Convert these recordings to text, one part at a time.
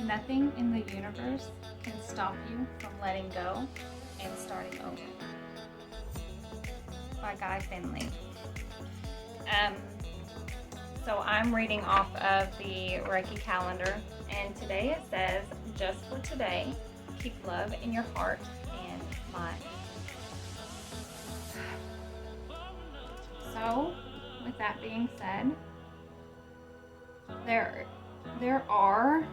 Nothing in the universe can stop you from letting go and starting over. By Guy Finley. So I'm reading off of the Reiki calendar, and today it says, just for today, keep love in your heart and mind. So, with that being said, there are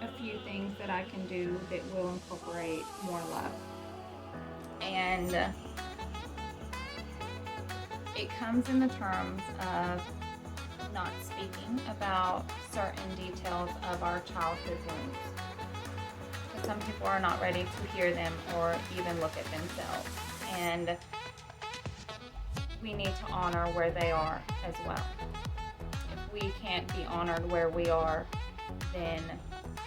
a few things that I can do that will incorporate more love. And it comes in the terms of not speaking about certain details of our childhood wounds. Because some people are not ready to hear them or even look at themselves. And we need to honor where they are as well. If we can't be honored where we are, then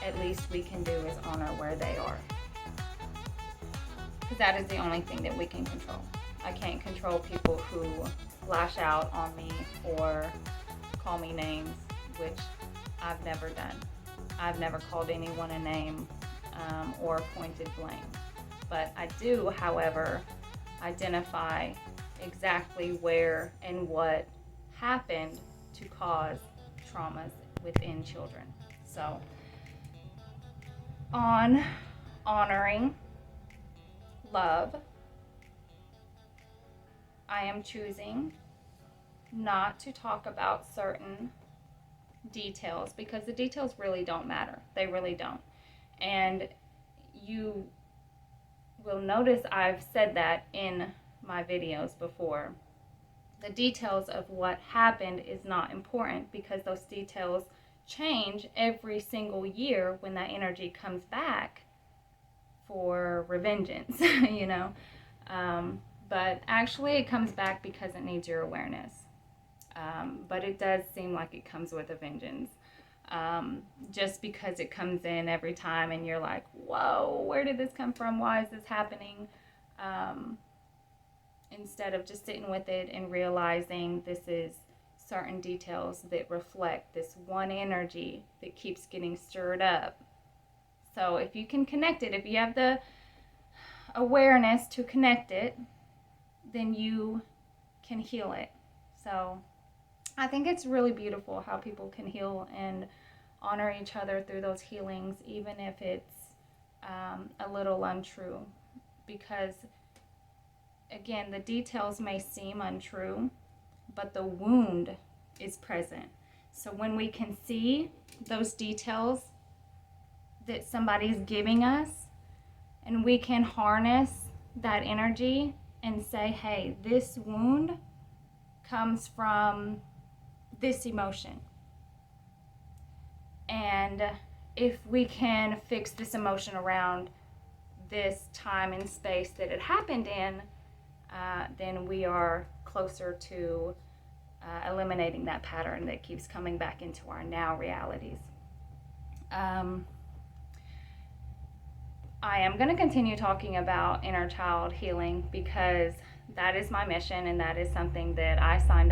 at least we can do is honor where they are. Because that is the only thing that we can control. I can't control people who lash out on me or call me names, which I've never done. I've never called anyone a name or pointed blame. But I do, however, identify exactly where and what happened to cause traumas within children. So, on honoring love, I am choosing not to talk about certain details because the details really don't matter. They really don't. And you will notice I've said that in my videos before. The details of what happened is not important because those details change every single year when that energy comes back for revengeance, you know. But actually it comes back because it needs your awareness. But it does seem like it comes with a vengeance. Just because it comes in every time and you're like, whoa, where did this come from? Why is this happening? Instead of just sitting with it and realizing this is certain details that reflect this one energy that keeps getting stirred up. So if you can connect it, if you have the awareness to connect it, then you can heal it. So I think it's really beautiful how people can heal and honor each other through those healings, even if it's a little untrue. Because, again, the details may seem untrue, but the wound is present. So when we can see those details that somebody's giving us, and we can harness that energy and say, hey, this wound comes from this emotion. And if we can fix this emotion around this time and space that it happened in, then we are closer to eliminating that pattern that keeps coming back into our now realities. I am going to continue talking about inner child healing because that is my mission and that is something that I signed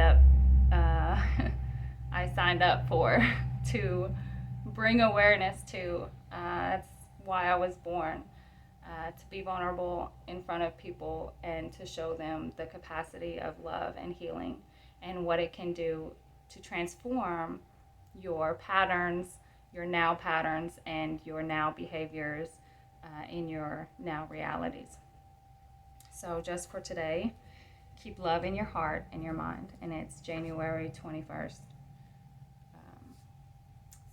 up for to bring awareness to. That's why I was born, to be vulnerable in front of people and to show them the capacity of love and healing and what it can do to transform your patterns, your now patterns, and your now behaviors in your now realities. So just for today, keep love in your heart and your mind, and it's January 21st.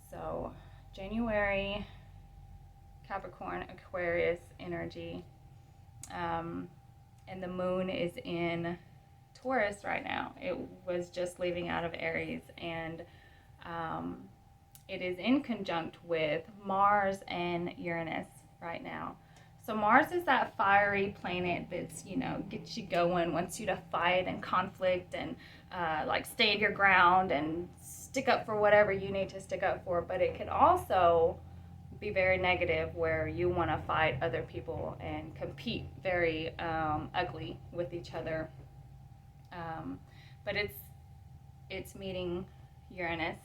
So January, Capricorn, Aquarius energy, and the moon is in Taurus right now. It was just leaving out of Aries, and it is in conjunct with Mars and Uranus right now. So Mars is that fiery planet that's, gets you going, wants you to fight and conflict and like stand your ground and stick up for whatever you need to stick up for. But it could also be very negative where you want to fight other people and compete very ugly with each other. But it's meeting Uranus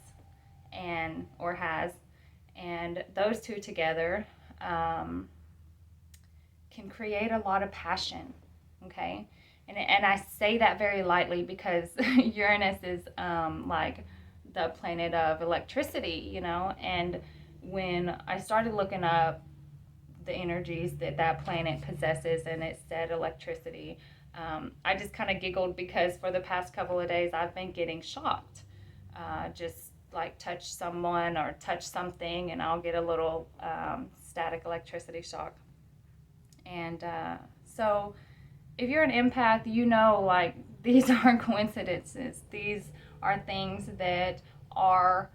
or has And those two together can create a lot of passion, okay? And I say that very lightly because Uranus is like the planet of electricity, you know? And when I started looking up the energies that that planet possesses and it said electricity, I just kind of giggled because for the past couple of days I've been getting shocked. Just like touch someone or touch something and I'll get a little static electricity shock. And so if you're an empath, you know, like, these aren't coincidences. These are things that are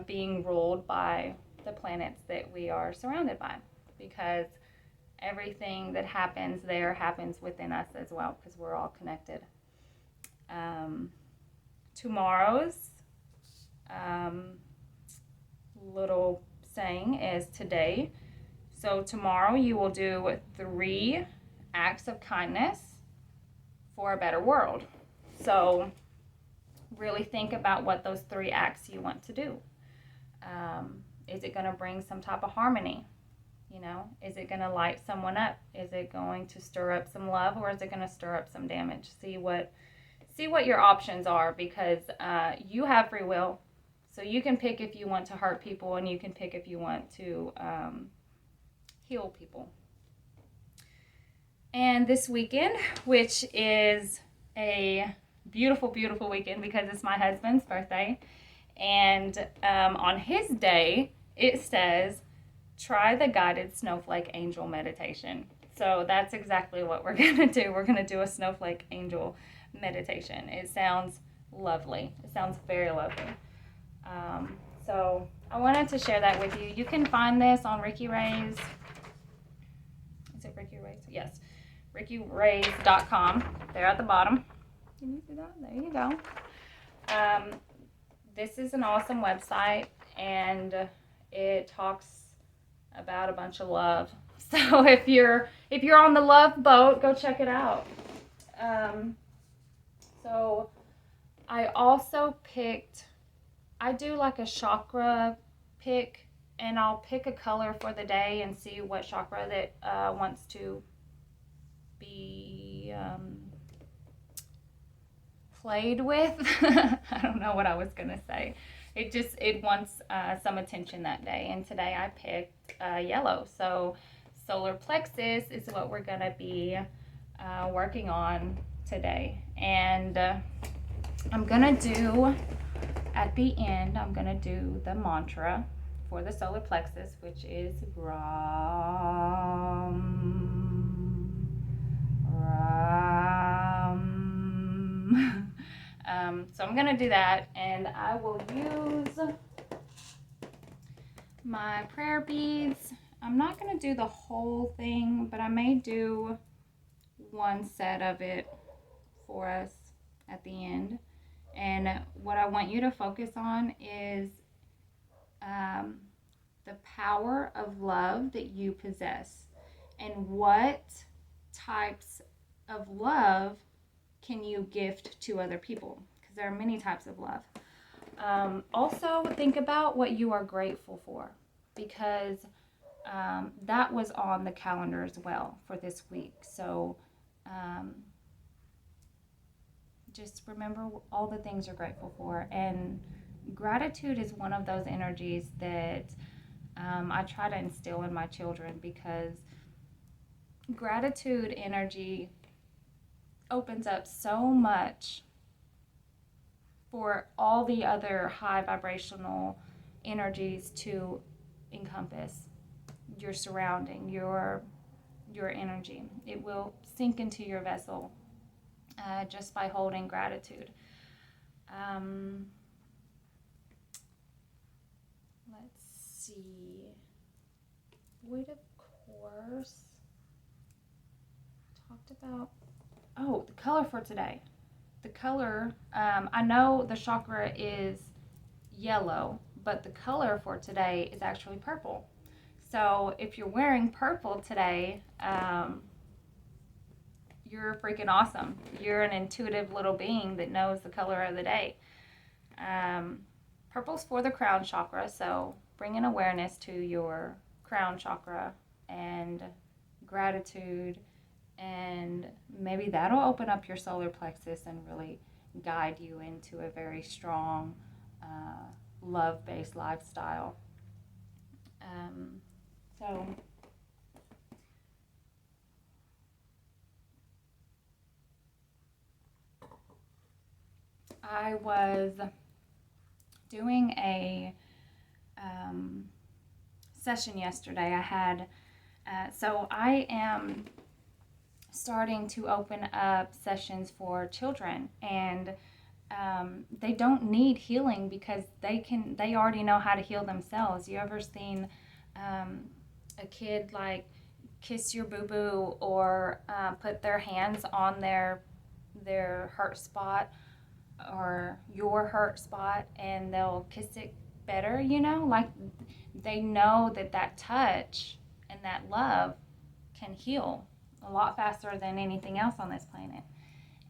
being ruled by the planets that we are surrounded by, because everything that happens there happens within us as well, because we're all connected. Tomorrow's little saying is today. So tomorrow you will do 3 acts of kindness for a better world. So really think about what those 3 acts you want to do. Is it going to bring some type of harmony? You know, is it going to light someone up? Is it going to stir up some love, or is it going to stir up some damage? See what your options are, because you have free will. So you can pick if you want to hurt people, and you can pick if you want to heal people. And this weekend, which is a beautiful, beautiful weekend because it's my husband's birthday, and on his day, it says, try the guided snowflake angel meditation. So that's exactly what we're going to do. We're going to do a snowflake angel meditation. It sounds lovely. It sounds very lovely. So I wanted to share that with you. You can find this on Ricky Ray's. Is it Ricky Ray's? Yes. RickyRays.com. There at the bottom. Can you see that? There you go. This is an awesome website, and it talks about a bunch of love. So if you're on the love boat, go check it out. So I also I do like a chakra pick, and I'll pick a color for the day and see what chakra that wants to be played with. I don't know what I was going to say. It wants some attention that day, and today I picked yellow. So solar plexus is what we're going to be working on today. And I'm going to do, at the end, I'm going to do the mantra for the solar plexus, which is Ram. So I'm going to do that, and I will use my prayer beads. I'm not going to do the whole thing, but I may do one set of it for us at the end. And what I want you to focus on is the power of love that you possess, and what types of love can you gift to other people, because there are many types of love. Also, think about what you are grateful for, because that was on the calendar as well for this week. So just remember all the things you're grateful for. And gratitude is one of those energies that I try to instill in my children, because gratitude energy opens up so much for all the other high vibrational energies to encompass your surrounding, your energy. It will sink into your vessel just by holding gratitude. Let's see. Would, of course, talked about, the color for today. The color, I know the chakra is yellow, but the color for today is actually purple. So if you're wearing purple today, you're freaking awesome. You're an intuitive little being that knows the color of the day. Purple's for the crown chakra, so bringing awareness to your crown chakra and gratitude, and maybe that'll open up your solar plexus and really guide you into a very strong love-based lifestyle. So I was doing a session yesterday. So I am starting to open up sessions for children, and they don't need healing because they already know how to heal themselves. You ever seen a kid like kiss your boo-boo or put their hands on their hurt spot or your hurt spot, and they'll kiss it better, like they know that touch and that love can heal a lot faster than anything else on this planet.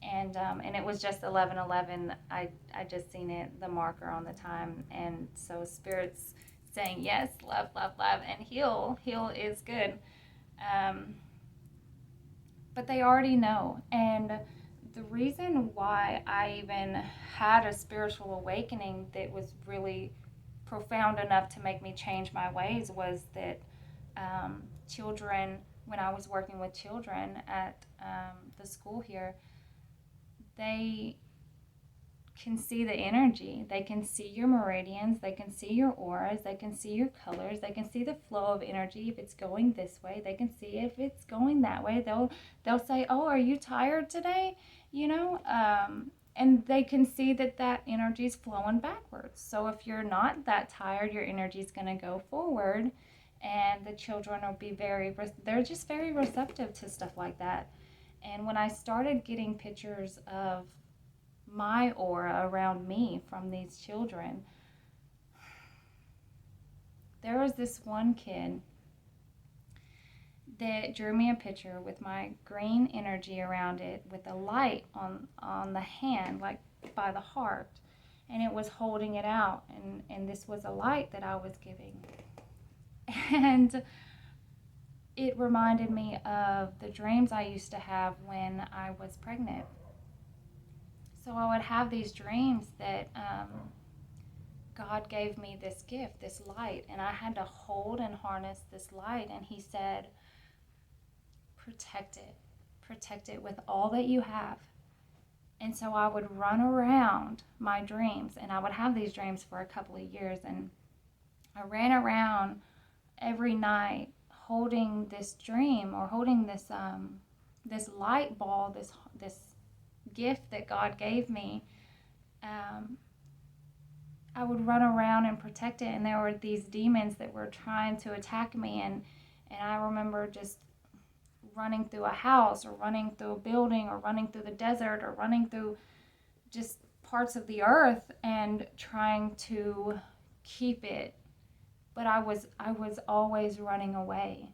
And it was just 11:11. I just seen it, the marker on the time, and so Spirit's saying yes, love, love, love, and heal is good. But they already know. And the reason why I even had a spiritual awakening that was really profound enough to make me change my ways was that children, when I was working with children at the school here, they can see the energy. They can see your meridians. They can see your auras. They can see your colors. They can see the flow of energy. If it's going this way, they can see if it's going that way. They'll say, "Oh, are you tired today?" And they can see that energy is flowing backwards. So if you're not that tired, your energy is going to go forward, and the children will be they're just very receptive to stuff like that. And when I started getting pictures of my aura around me from these children, there was this one kid that drew me a picture with my green energy around it with a light on the hand, like by the heart, and it was holding it out, and this was a light that I was giving. And it reminded me of the dreams I used to have when I was pregnant. So I would have these dreams that God gave me this gift, this light, and I had to hold and harness this light. And he said, protect it with all that you have. And so I would run around my dreams, and I would have these dreams for a couple of years, and I ran around every night holding this dream, or holding this this light ball, this gift that God gave me. I would run around and protect it, and there were these demons that were trying to attack me, and I remember just running through a house, or running through a building, or running through the desert, or running through just parts of the earth and trying to keep it. But I was always running away.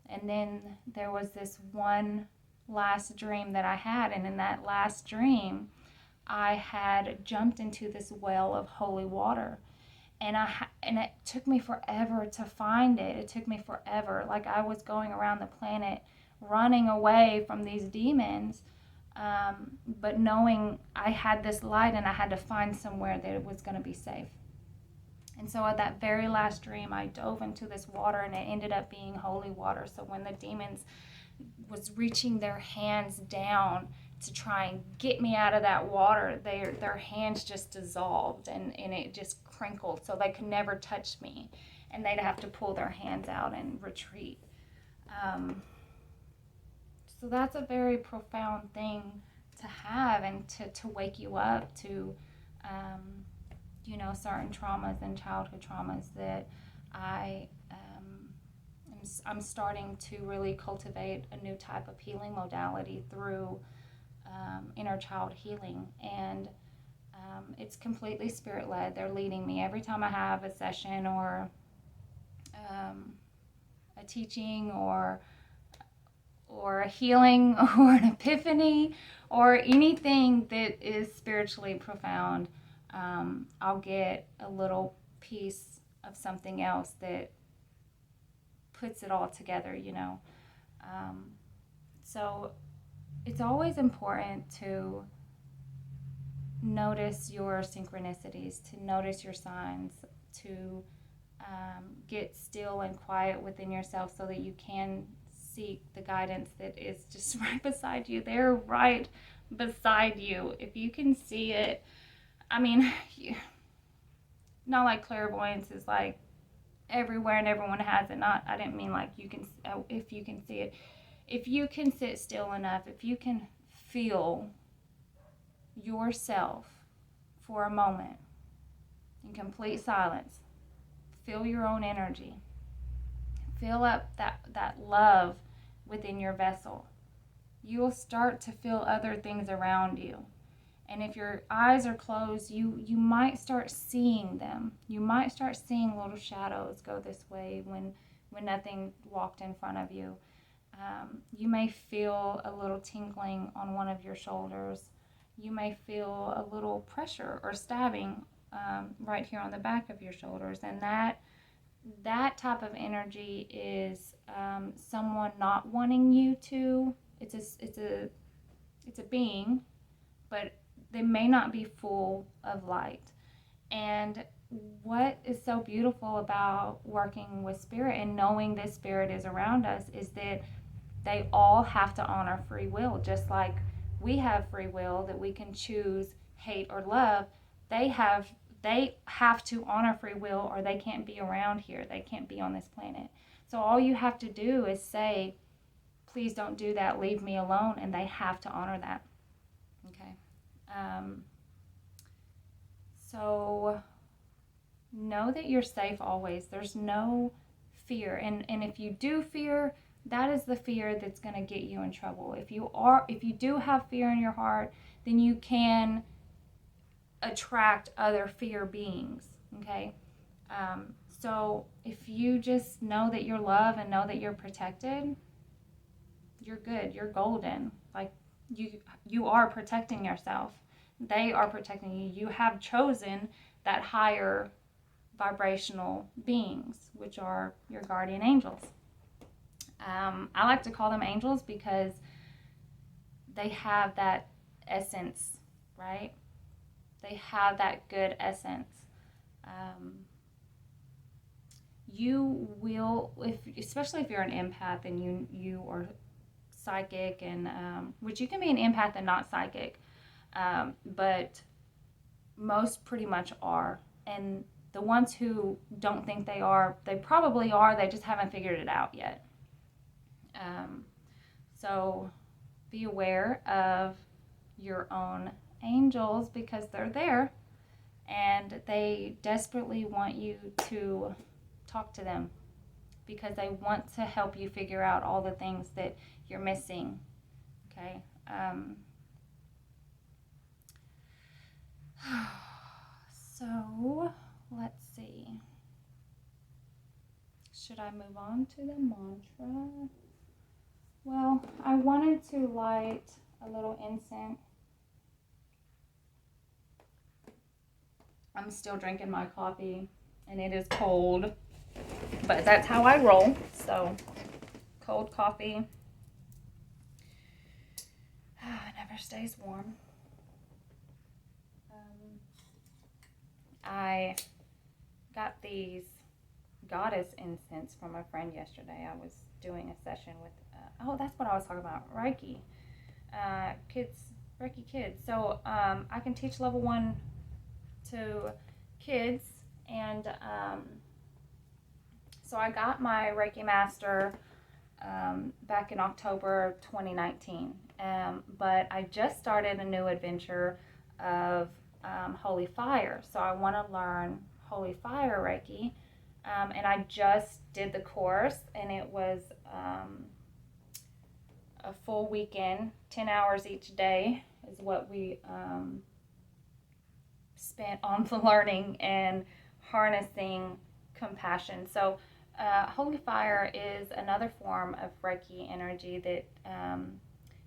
And then there was this one last dream that I had, and in that last dream I had jumped into this well of holy water, and it took me forever to find it. It took me forever. Like I was going around the planet running away from these demons, but knowing I had this light and I had to find somewhere that it was going to be safe. And so at that very last dream, I dove into this water, and it ended up being holy water. So when the demons was reaching their hands down to try and get me out of that water, their hands just dissolved, and it just crinkled, so they could never touch me, and they'd have to pull their hands out and retreat. So that's a very profound thing to have, and to wake you up to certain traumas and childhood traumas that I'm starting to really cultivate a new type of healing modality through inner child healing. And it's completely spirit-led. They're leading me every time I have a session, or a teaching, or a healing, or an epiphany, or anything that is spiritually profound. I'll get a little piece of something else that puts it all together, So it's always important to notice your synchronicities, to notice your signs, to get still and quiet within yourself so that you can seek the guidance that is just right beside you. They're right beside you. If you can see it, not like clairvoyance is like everywhere and everyone has it. I didn't mean like you can, if you can see it. If you can sit still enough, if you can feel yourself for a moment in complete silence, feel your own energy, fill up that love within your vessel, you will start to feel other things around you. And if your eyes are closed, you might start seeing them. You might start seeing little shadows go this way when nothing walked in front of you. You may feel a little tingling on one of your shoulders. You may feel a little pressure or stabbing right here on the back of your shoulders. And that type of energy is someone not wanting you to. It's a being, but they may not be full of light. And what is so beautiful about working with spirit and knowing this spirit is around us is that they all have to honor free will. Just like we have free will that we can choose hate or love, they have to honor free will or they can't be around here. They can't be on this planet. So all you have to do is say, please don't do that, leave me alone, and they have to honor that. Okay. So know that you're safe always. There's no fear. And if you do fear, that is the fear that's going to get you in trouble. If you do have fear in your heart, then you can attract other fear beings. Okay. So if you just know that you're loved and know that you're protected, you're good. You're golden. Like you are protecting yourself. They are protecting you. You have chosen that higher vibrational beings, which are your guardian angels. I like to call them angels because they have that essence, right? They have that good essence. You will, especially if you're an empath and you are psychic, and which you can be an empath and not psychic, but most pretty much are. And the ones who don't think they are, they probably are. They just haven't figured it out yet. So be aware of your own angels because they're there and they desperately want you to talk to them because they want to help you figure out all the things that you're missing. Okay. So let's see. Should I move on to the mantra? Well, I wanted to light a little incense. I'm still drinking my coffee and it is cold, but that's how I roll. So cold coffee. It never stays warm. I got these goddess incense from a friend yesterday. I was doing a session with, that's what I was talking about, Reiki. Reiki kids. So I can teach level 1 to kids, and so I got my Reiki master back in October 2019, but I just started a new adventure of Holy Fire. So I want to learn Holy Fire Reiki, and I just did the course, and it was a full weekend, 10 hours each day is what we spent on the learning and harnessing compassion. So Holy Fire is another form of Reiki energy that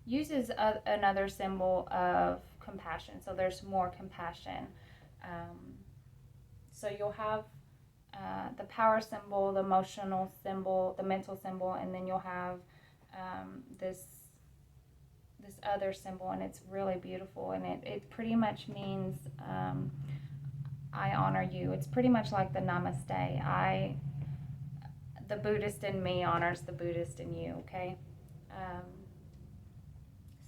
uses another symbol of compassion. So there's more compassion. So you'll have the power symbol, the emotional symbol, the mental symbol, and then you'll have this other symbol, and it's really beautiful, and it pretty much means I honor you. It's pretty much like the namaste. The Buddhist in me honors the Buddhist in you, okay?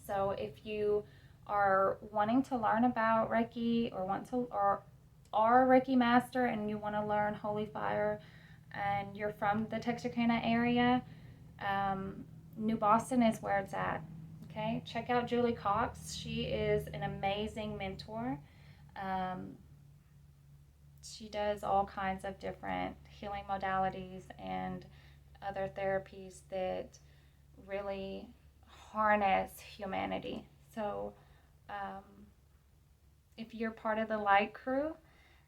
So if you are wanting to learn about Reiki or are a Reiki master and you want to learn Holy Fire and you're from the Texarkana area, New Boston is where it's at. Okay, check out Julie Cox. She is an amazing mentor. She does all kinds of different healing modalities and other therapies that really harness humanity. So if you're part of the light crew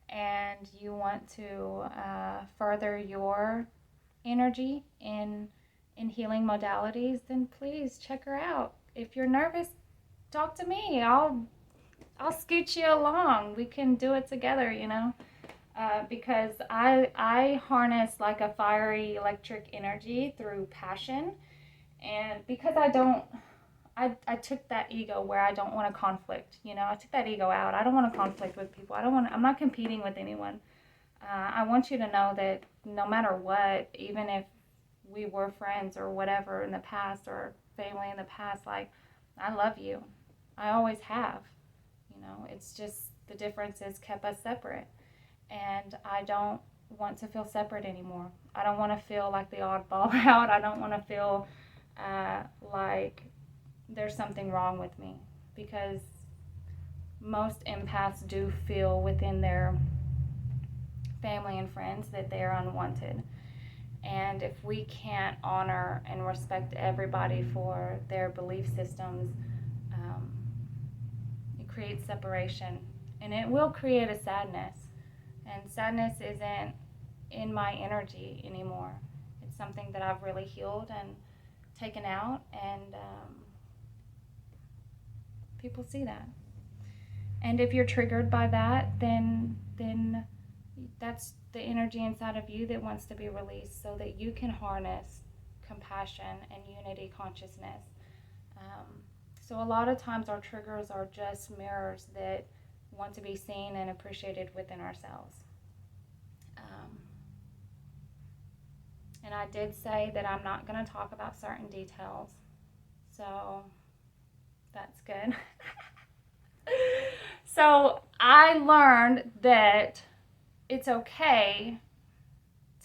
and you want to further your energy in healing modalities, then please check her out. If you're nervous, talk to me. I'll scoot you along. We can do it together, because I harness like a fiery electric energy through passion, and because I took that ego where I don't want to conflict. I took that ego out. I don't want to conflict with people. I'm not competing with anyone. I want you to know that no matter what, even if we were friends or whatever in the past or family in the past, like, I love you. I always have. It's just the difference is kept us separate. And I don't want to feel separate anymore. I don't want to feel like the oddball out. I don't want to feel like there's something wrong with me, because most empaths do feel within their family and friends that they're unwanted. And if we can't honor and respect everybody for their belief systems, it creates separation, and it will create a sadness. And sadness isn't in my energy anymore. It's something that I've really healed and taken out, and people see that. And if you're triggered by that, then that's the energy inside of you that wants to be released so that you can harness compassion and unity consciousness. So a lot of times our triggers are just mirrors that want to be seen and appreciated within ourselves. And I did say that I'm not going to talk about certain details, so that's good. So I learned that it's okay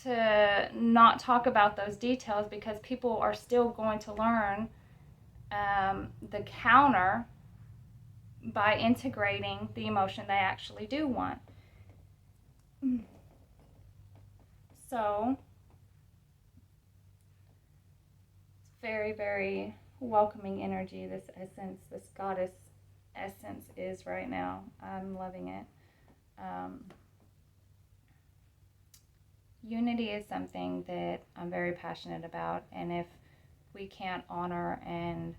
to not talk about those details, because people are still going to learn the counter by integrating the emotion they actually do want. So it's very, very welcoming energy, this essence, this goddess essence is right now. I'm loving it. Unity is something that I'm very passionate about, and if we can't honor and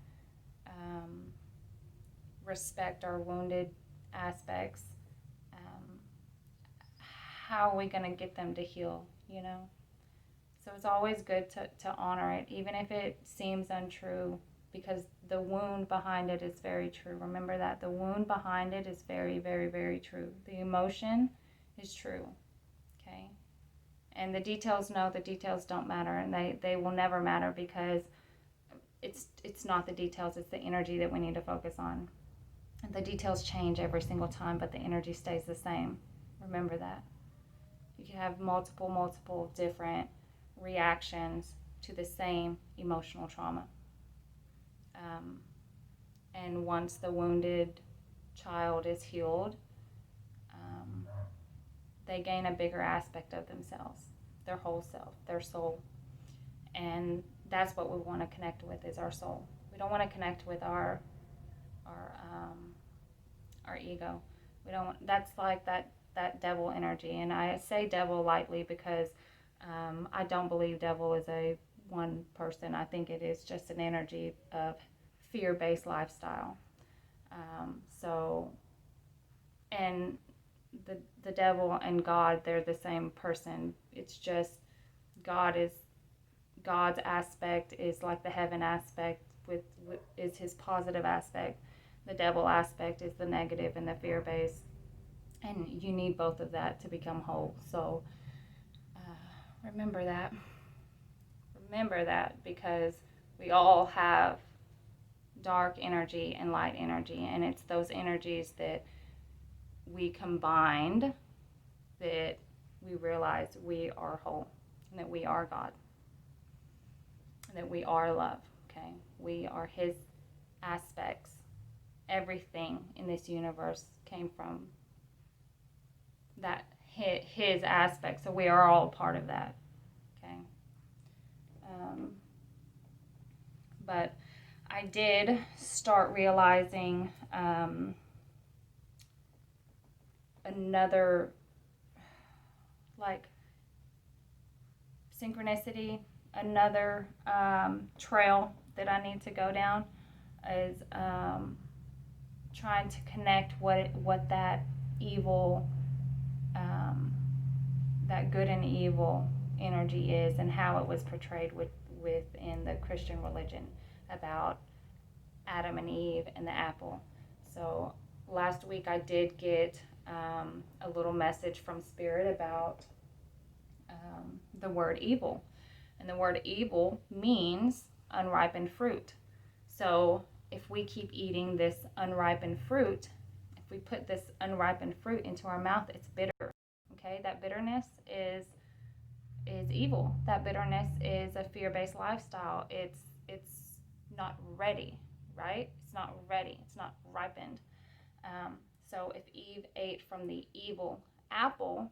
respect our wounded aspects, how are we going to get them to heal, So it's always good to honor it, even if it seems untrue, because the wound behind it is very true. Remember that. The wound behind it is very, very, very true. The emotion is true, okay? And the details don't matter, and they will never matter, because it's not the details, it's the energy that we need to focus on. And the details change every single time, but the energy stays the same. Remember that. You can have multiple different reactions to the same emotional trauma. And once the wounded child is healed, they gain a bigger aspect of themselves, their whole self, their soul. And that's what we want to connect with, is our soul. We don't want to connect with our ego. We don't. That's like that devil energy. And I say devil lightly because I don't believe devil is a one person. I think it is just an energy of fear-based lifestyle. And the devil and God, they're the same person. It's just God's aspect is like the heaven aspect with is his positive aspect. The devil aspect is the negative and the fear based, and you need both of that to become whole. So remember that. Remember that, because we all have dark energy and light energy, and it's those energies that we combined that we realize we are whole, and that we are God, and that we are love. Okay, we are his aspects. Everything in this universe came from that his aspect, so we are all part of that. Okay, but I did start realizing another, like, synchronicity, another trail that I need to go down is trying to connect what that evil, that good and evil energy is, and how it was portrayed within the Christian religion about Adam and Eve and the apple. So last week I did get a little message from Spirit about the word evil. And the word evil means unripened fruit. So if we keep eating this unripened fruit, if we put this unripened fruit into our mouth, it's bitter. Okay, that bitterness is evil. That bitterness is a fear-based lifestyle. It's not ready, right? It's not ready. It's not ripened. So if Eve ate from the evil apple,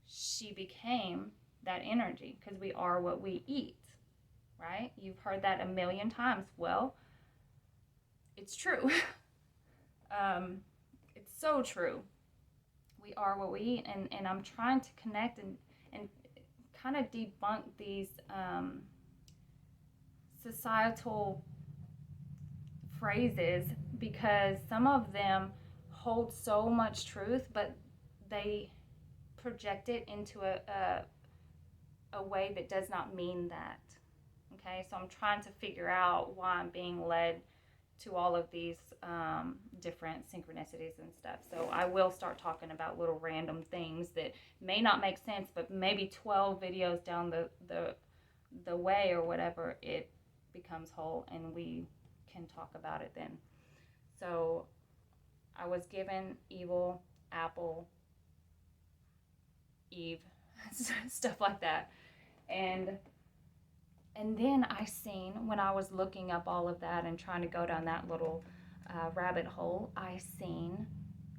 she became that energy, because we are what we eat, right? You've heard that a million times. Well, it's true. It's so true. We are what we eat, and I'm trying to connect and kind of debunk these societal phrases, because some of them hold so much truth, but they project it into a way that does not mean that. Okay, so I'm trying to figure out why I'm being led to all of these different synchronicities and stuff. So I will start talking about little random things that may not make sense, but maybe 12 videos down the way or whatever, it becomes whole, and we can talk about it then. So I was given evil, apple, Eve, stuff like that. And then I seen, when I was looking up all of that and trying to go down that little rabbit hole, I seen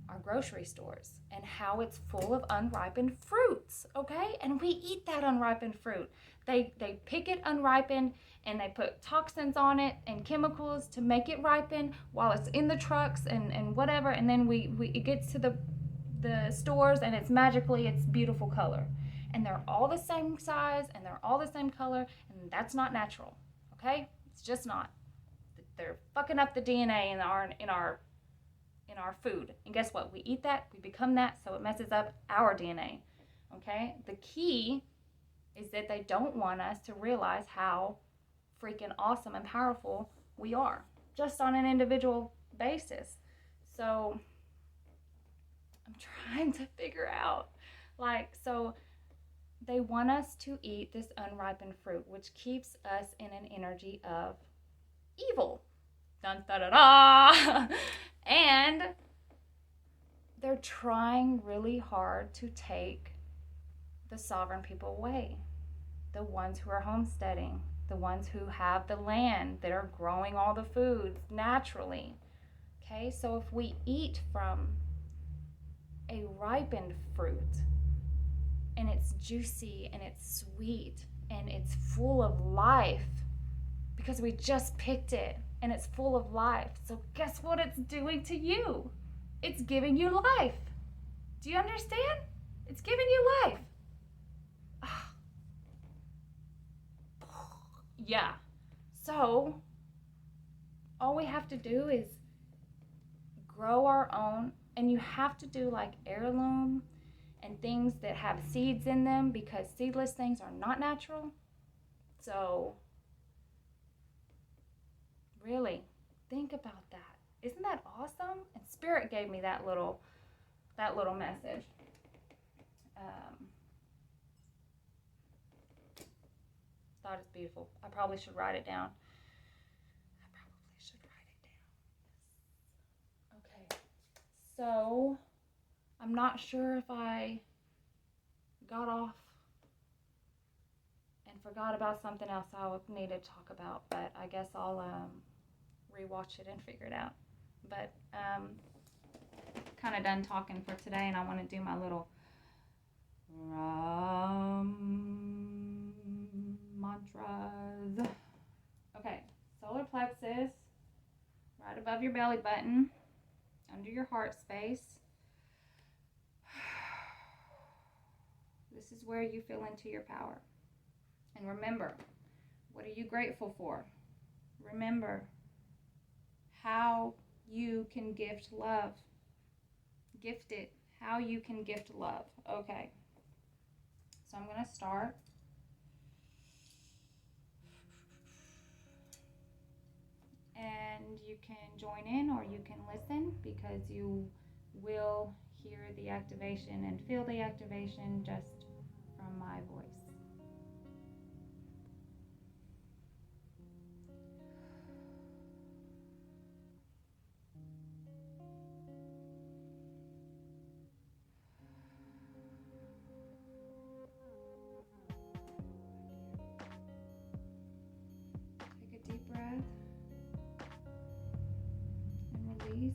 our grocery stores and how it's full of unripened fruits, okay? And we eat that unripened fruit. They pick it unripened, and they put toxins on it and chemicals to make it ripen while it's in the trucks and whatever, and then it gets to the stores, and it's beautiful color. And they're all the same size, and they're all the same color, and that's not natural, okay? It's just not. They're fucking up the DNA in our food. And guess what? We eat that, we become that, so it messes up our DNA, okay? The key is that they don't want us to realize how freaking awesome and powerful we are, just on an individual basis. So I'm trying to figure out, so they want us to eat this unripened fruit, which keeps us in an energy of evil. Dun, da, da, da. And they're trying really hard to take the sovereign people away, the ones who are homesteading, the ones who have the land that are growing all the foods naturally. Okay, so if we eat from a ripened fruit, and it's juicy and it's sweet and it's full of life, because we just picked it, and it's full of life. So guess what it's doing to you? It's giving you life. Do you understand? It's giving you life. Yeah. So all we have to do is grow our own, and you have to do like heirloom and things that have seeds in them, because seedless things are not natural. So really think about that. Isn't that awesome? And Spirit gave me that little message. Thought it's beautiful. I probably should write it down. Okay. So I'm not sure if I got off and forgot about something else I would need to talk about, but I guess I'll rewatch it and figure it out. But kind of done talking for today, and I want to do my little mantras. Okay, solar plexus, right above your belly button, under your heart space. This is where you feel into your power. And remember, what are you grateful for? Remember how you can gift love. Gift it. How you can gift love. Okay. So I'm going to start. And you can join in or you can listen, because you will hear the activation and feel the activation just from my voice. Take a deep breath and release.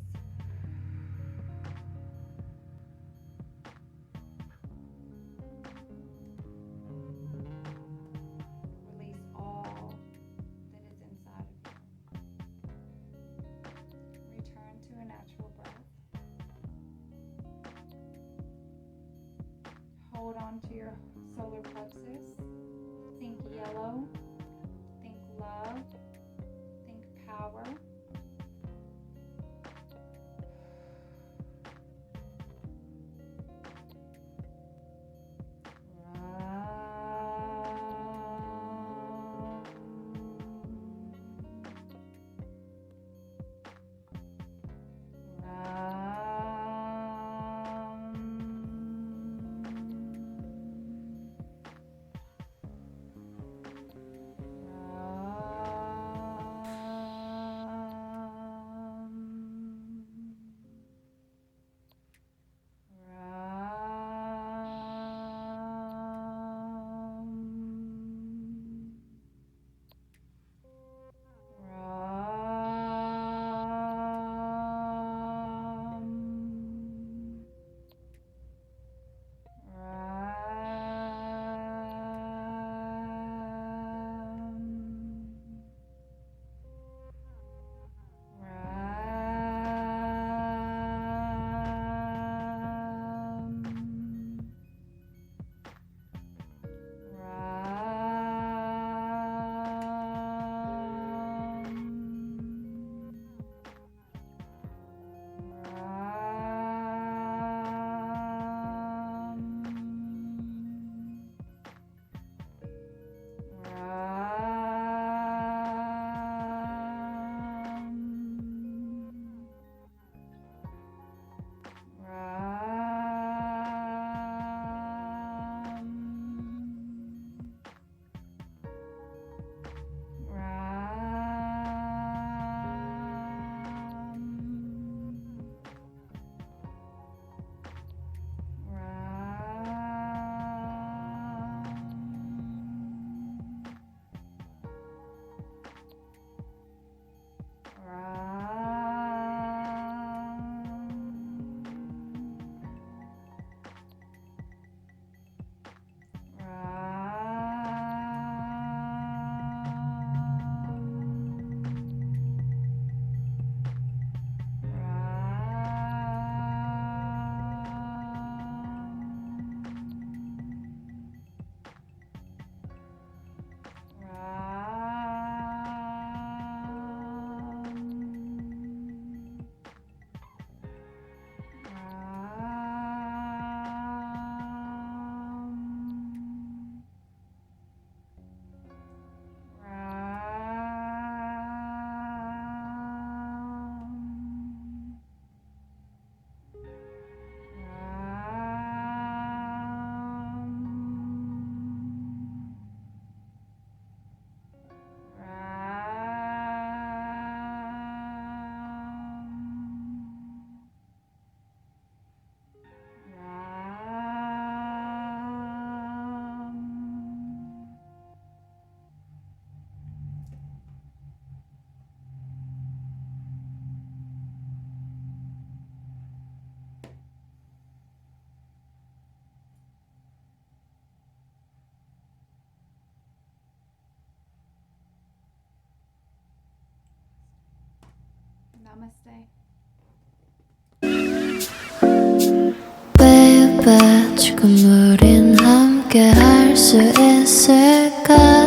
Release all that is inside of you. Return to a natural breath. Hold on to your solar plexus. Think yellow. Think love. Think power. Namaste. Baby, 지금 우린 함께 할 수 있을까?